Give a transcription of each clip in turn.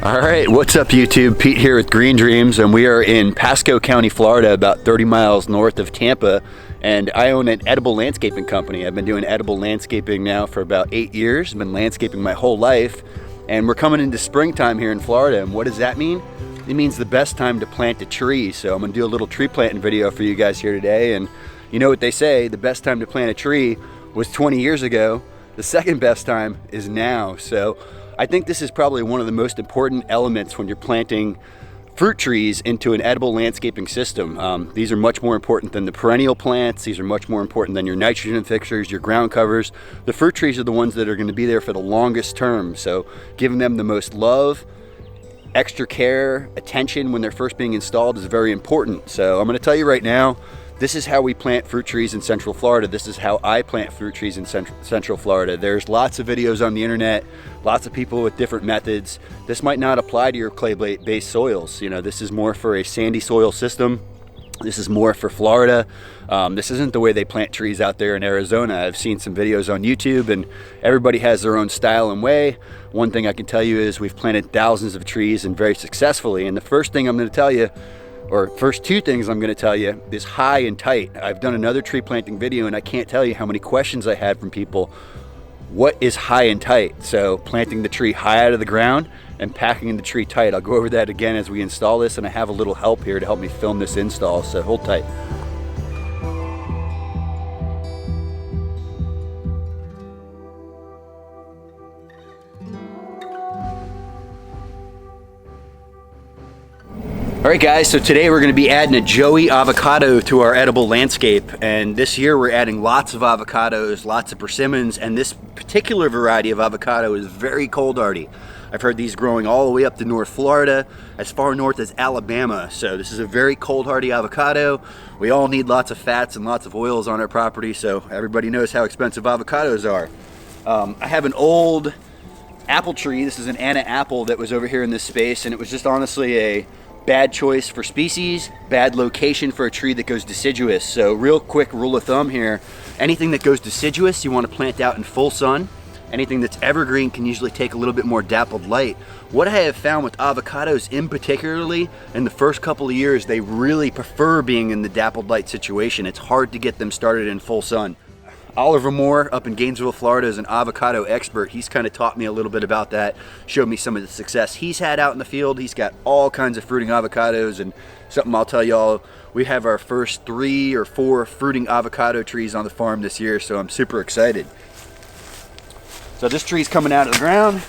All right, what's up YouTube? Pete here with Green Dreams, and we are in Pasco County, Florida, about 30 miles north of Tampa, and I own an edible landscaping company. I've been doing edible landscaping now for about 8 years. I've been landscaping my whole life, and we're coming into springtime here in Florida, and what does that mean? It means the best time to plant a tree, so I'm gonna do a little tree planting video for you guys here today, and you know what they say, the best time to plant a tree was 20 years ago. The second best time is now, so I think this is probably one of the most important elements when you're planting fruit trees into an edible landscaping system. These are much more important than the perennial plants. These are much more important than your nitrogen fixers, your ground covers. The fruit trees are the ones that are going to be there for the longest term. So giving them the most love, extra care, attention when they're first being installed is very important. So I'm going to tell you right now, this is how we plant fruit trees in Central Florida. This is how I plant fruit trees in Central Florida. There's lots of videos on the internet, lots of people with different methods. This might not apply to your clay-based soils. You know, this is more for a sandy soil system. This is more for Florida. This isn't the way they plant trees out there in Arizona. I've seen some videos on YouTube, and everybody has their own style and way. One thing I can tell you is we've planted thousands of trees and very successfully. And the first thing I'm going to tell you, or first two things I'm going to tell you, is high and tight. I've done another tree planting video and I can't tell you how many questions I had from people. What is high and tight? So planting the tree high out of the ground and packing the tree tight. I'll go over that again as we install this, and I have a little help here to help me film this install, so hold tight. All right guys, so today we're going to be adding a Joey avocado to our edible landscape, and this year we're adding lots of avocados, lots of persimmons, and this particular variety of avocado is very cold hardy. I've heard these growing all the way up to North Florida, as far north as Alabama, so this is a very cold hardy avocado. We all need lots of fats and lots of oils on our property, so everybody knows how expensive avocados are. I have an old apple tree. This is an Anna apple that was over here in this space, and it was just honestly a bad choice for species, bad location for a tree that goes deciduous. So real quick rule of thumb here, anything that goes deciduous you want to plant out in full sun. Anything that's evergreen can usually take a little bit more dappled light. What I have found with avocados in particularly, in the first couple of years, they really prefer being in the dappled light situation. It's hard to get them started in full sun. Oliver Moore up in Gainesville, Florida is an avocado expert. He's kind of taught me a little bit about that, showed me some of the success he's had out in the field. He's got all kinds of fruiting avocados, and something I'll tell y'all, we have our first 3 or 4 fruiting avocado trees on the farm this year, so I'm super excited. So this tree's coming out of the ground.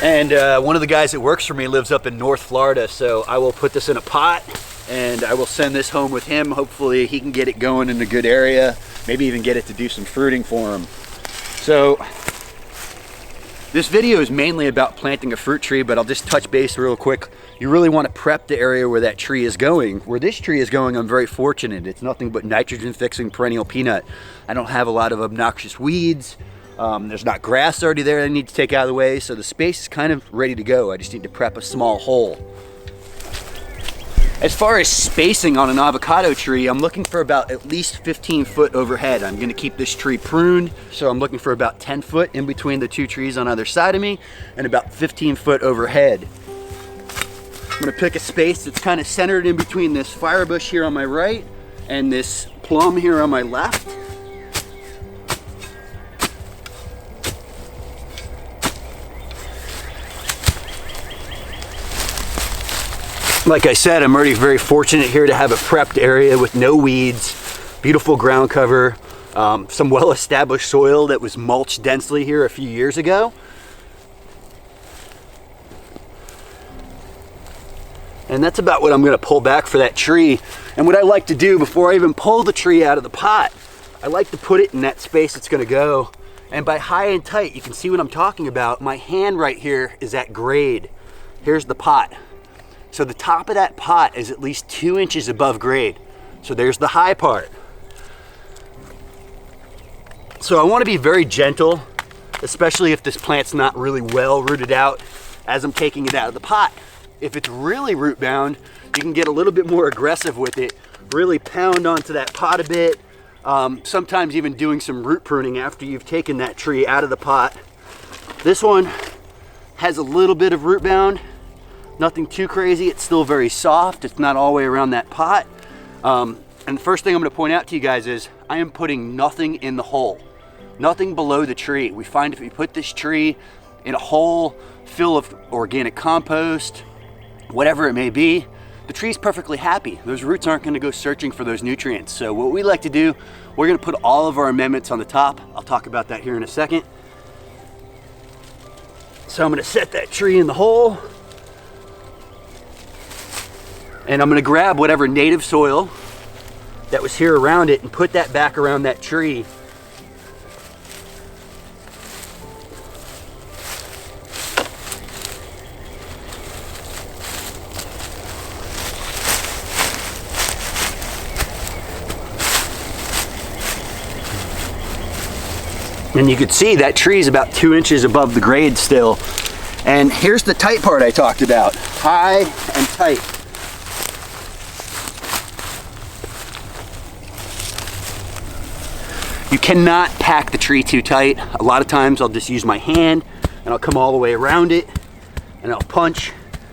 And one of the guys that works for me lives up in North Florida, so I will put this in a pot and I will send this home with him. Hopefully he can get it going in a good area, maybe even get it to do some fruiting for him. So this video is mainly about planting a fruit tree, but I'll just touch base real quick. You really want to prep the area where that tree is going. Where this tree is going, I'm very fortunate. It's nothing but nitrogen fixing perennial peanut. I don't have a lot of obnoxious weeds. There's not grass already there that I need to take out of the way, so the space is kind of ready to go. I just need to prep a small hole. As far as spacing on an avocado tree, I'm looking for about at least 15 foot overhead. I'm gonna keep this tree pruned, so I'm looking for about 10 foot in between the two trees on either side of me, and about 15 foot overhead. I'm gonna pick a space that's kind of centered in between this fire bush here on my right and this plum here on my left. Like I said, I'm already very fortunate here to have a prepped area with no weeds, beautiful ground cover, some well-established soil that was mulched densely here a few years ago. And that's about what I'm going to pull back for that tree. And what I like to do before I even pull the tree out of the pot, I like to put it in that space it's going to go. And by high and tight, you can see what I'm talking about. My hand right here is at grade. Here's the pot. So the top of that pot is at least 2 inches above grade. So there's the high part. So I want to be very gentle, especially if this plant's not really well rooted out as I'm taking it out of the pot. If it's really root bound, you can get a little bit more aggressive with it, really pound onto that pot a bit. Sometimes even doing some root pruning after you've taken that tree out of the pot. This one has a little bit of root bound, nothing too crazy. It's still very soft. It's not all the way around that pot. And the first thing I'm going to point out to you guys is I am putting nothing in the hole, nothing below the tree. We find if we put this tree in a hole full of organic compost, whatever it may be, the tree's perfectly happy. Those roots aren't going to go searching for those nutrients. So what we like to do, we're going to put all of our amendments on the top. I'll talk about that here in a second. So I'm going to set that tree in the hole, and I'm going to grab whatever native soil that was here around it and put that back around that tree. And you can see that tree is about 2 inches above the grade still. And here's the tight part I talked about, high and tight. You cannot pack the tree too tight. A lot of times I'll just use my hand and I'll come all the way around it and I'll punch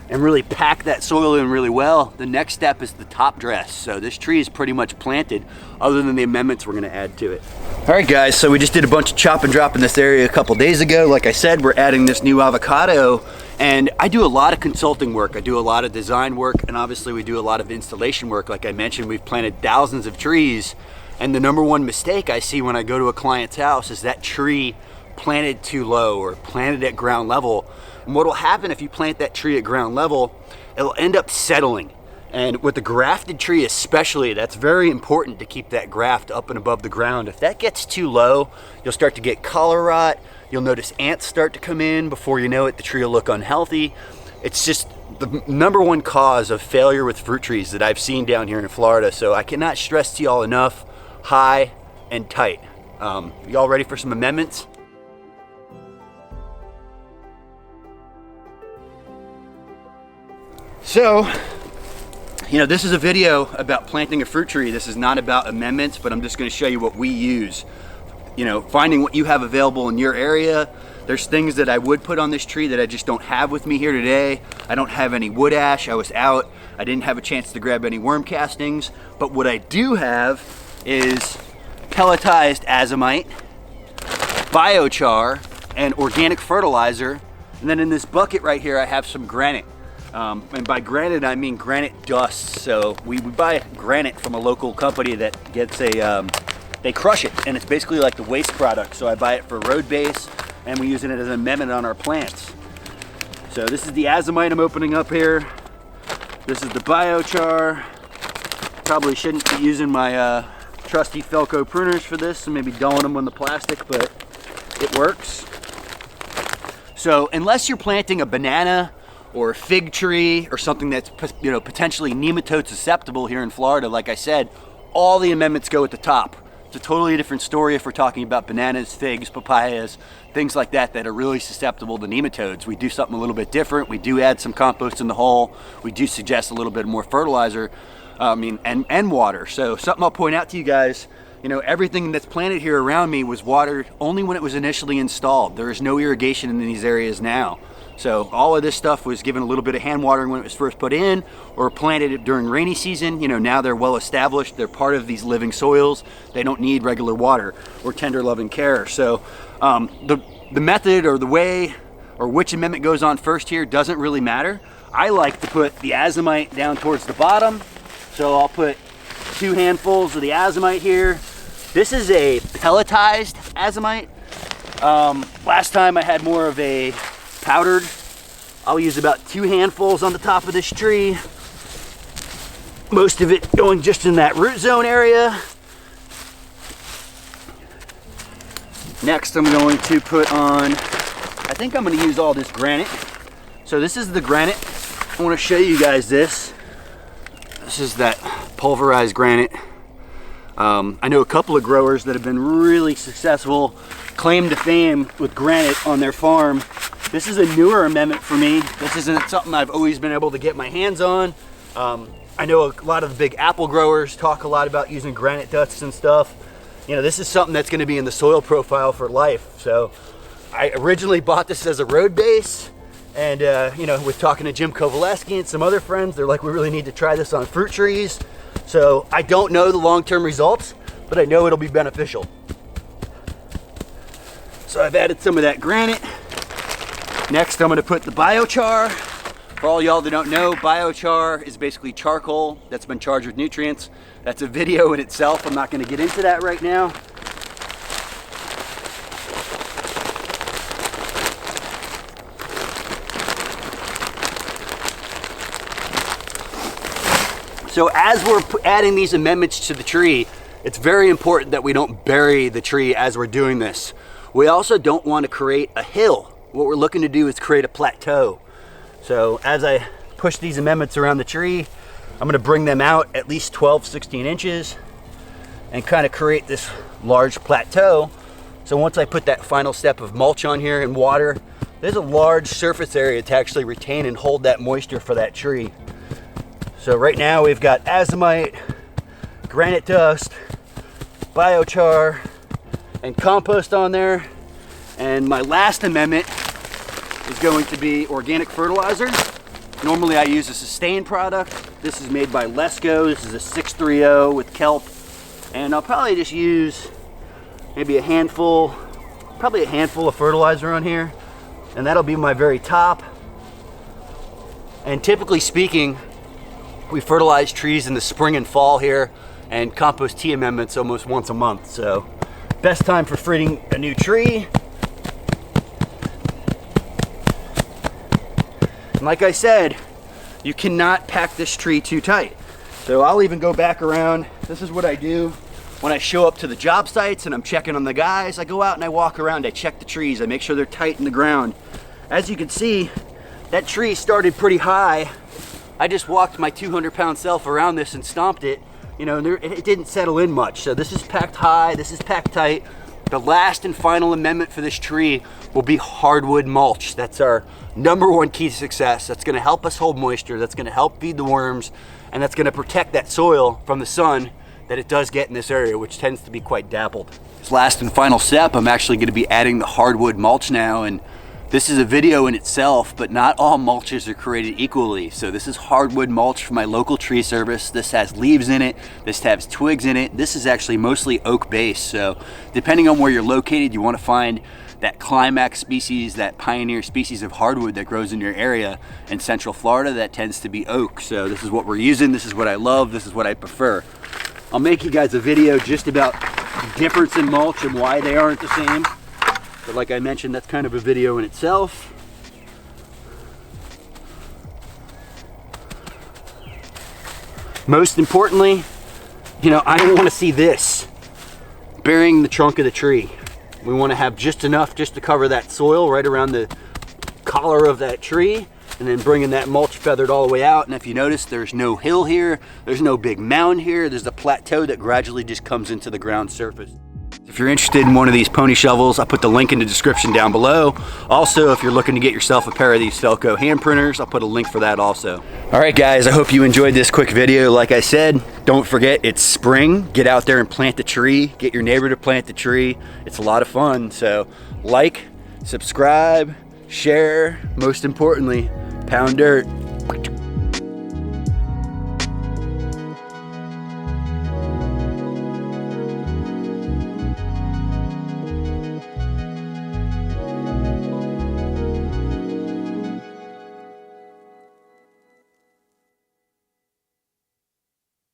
and really pack that soil in really well. The next step is the top dress. So this tree is pretty much planted other than the amendments we're gonna add to it. All right guys, so we just did a bunch of chop and drop in this area a couple days ago. Like I said, we're adding this new avocado, and I do a lot of consulting work. I do a lot of design work, and obviously we do a lot of installation work. Like I mentioned, we've planted thousands of trees, and the number one mistake I see when I go to a client's house is that tree planted too low or planted at ground level. And what will happen if you plant that tree at ground level, it'll end up settling. And with the grafted tree especially, that's very important to keep that graft up and above the ground. If that gets too low, you'll start to get collar rot. You'll notice ants start to come in. Before you know it, the tree will look unhealthy. It's just the number one cause of failure with fruit trees that I've seen down here in Florida. So I cannot stress to y'all enough, high and tight. Y'all ready for some amendments? So, you know, this is a video about planting a fruit tree. This is not about amendments, but I'm just going to show you what we use. You know, finding what you have available in your area. There's things that I would put on this tree that I just don't have with me here today. I don't have any wood ash. I was out. I didn't have a chance to grab any worm castings. But what I do have is pelletized Azomite, Biochar, and organic fertilizer. And then in this bucket right here, I have some granite. And by granite, I mean granite dust. So we buy granite from a local company that gets they crush it, and it's basically like the waste product. So I buy it for road base, and we use it as an amendment on our plants. So this is the Azomite I'm opening up here. This is the Biochar. Probably shouldn't be using my trusty Felco pruners for this, and maybe dulling them on the plastic, but it works. So unless you're planting a banana or a fig tree or something that's, you know, potentially nematode susceptible here in Florida, like I said, all the amendments go at the top. It's a totally different story if we're talking about bananas, figs, papayas, things like that that are really susceptible to nematodes. We do something a little bit different. We do add some compost in the hole. We do suggest a little bit more fertilizer, and water. So something I'll point out to you guys, you know, everything that's planted here around me was watered only when it was initially installed. There is no irrigation in these areas now. So all of this stuff was given a little bit of hand watering when it was first put in, or planted during rainy season. You know, now they're well established. They're part of these living soils. They don't need regular water or tender loving care. So the method or the way or which amendment goes on first here doesn't really matter. I like to put the Azomite down towards the bottom. So I'll put 2 handfuls of the Azomite here. This is a pelletized Azomite. Last time I had more of a powdered. I'll use about 2 handfuls on the top of this tree. Most of it going just in that root zone area. Next I'm going to put on, I think I'm going to use all this granite. So this is the granite. I want to show you guys this. This is that pulverized granite. I know a couple of growers that have been really successful, claim to fame with granite on their farm. This is a newer amendment for me. This isn't something I've always been able to get my hands on. I know a lot of the big apple growers talk a lot about using granite dust and stuff. You know, this is something that's going to be in the soil profile for life. So I originally bought this as a road base, and you know, with talking to Jim Kovaleski and some other friends, they're like, we really need to try this on fruit trees. So I don't know the long-term results, but I know it'll be beneficial. So I've added some of that granite. Next, I'm going to put the biochar. For all y'all that don't know, biochar is basically charcoal that's been charged with nutrients. That's a video in itself. I'm not going to get into that right now. So as we're adding these amendments to the tree, it's very important that we don't bury the tree as we're doing this. We also don't want to create a hill. What we're looking to do is create a plateau. So as I push these amendments around the tree, I'm going to bring them out at least 12, 16 inches and kind of create this large plateau. So once I put that final step of mulch on here and water, there's a large surface area to actually retain and hold that moisture for that tree. So right now we've got Azomite, granite dust, biochar, and compost on there. And my last amendment is going to be organic fertilizer. Normally I use a Sustain product. This is made by Lesco. This is a 630 with kelp. And I'll probably just use maybe a handful of fertilizer on here. And that'll be my very top. And typically speaking, we fertilize trees in the spring and fall here, and compost tea amendments almost once a month. So best time for fruiting a new tree. And like I said, you cannot pack this tree too tight. So I'll even go back around. This is what I do when I show up to the job sites and I'm checking on the guys. I go out and I walk around, I check the trees, I make sure they're tight in the ground. As you can see, that tree started pretty high. I just walked my 200-pound self around this and stomped it. You know, it didn't settle in much. So this is packed high, this is packed tight. The last and final amendment for this tree will be hardwood mulch. That's our #1 key to success. That's gonna help us hold moisture, that's gonna help feed the worms, and that's gonna protect that soil from the sun that it does get in this area, which tends to be quite dappled. This last and final step, I'm actually gonna be adding the hardwood mulch now, and this is a video in itself, but not all mulches are created equally. So this is hardwood mulch from my local tree service. This has leaves in it, this has twigs in it. This is actually mostly oak based. So depending on where you're located, you wanna find that climax species, that pioneer species of hardwood that grows in your area. In Central Florida, that tends to be oak. So this is what we're using, this is what I love, this is what I prefer. I'll make you guys a video just about the difference in mulch and why they aren't the same. But like I mentioned, that's kind of a video in itself. Most importantly, you know, I don't want to see this burying the trunk of the tree. We want to have just enough just to cover that soil right around the collar of that tree, and then bringing that mulch feathered all the way out. And if you notice, there's no hill here, there's no big mound here, there's a plateau that gradually just comes into the ground surface. If you're interested in one of these pony shovels, I'll put the link in the description down below. Also, if you're looking to get yourself a pair of these Felco hand printers, I'll put a link for that also. All right, guys, I hope you enjoyed this quick video. Like I said, don't forget, it's spring. Get out there and plant the tree. Get your neighbor to plant the tree. It's a lot of fun. So like, subscribe, share, most importantly, pound dirt.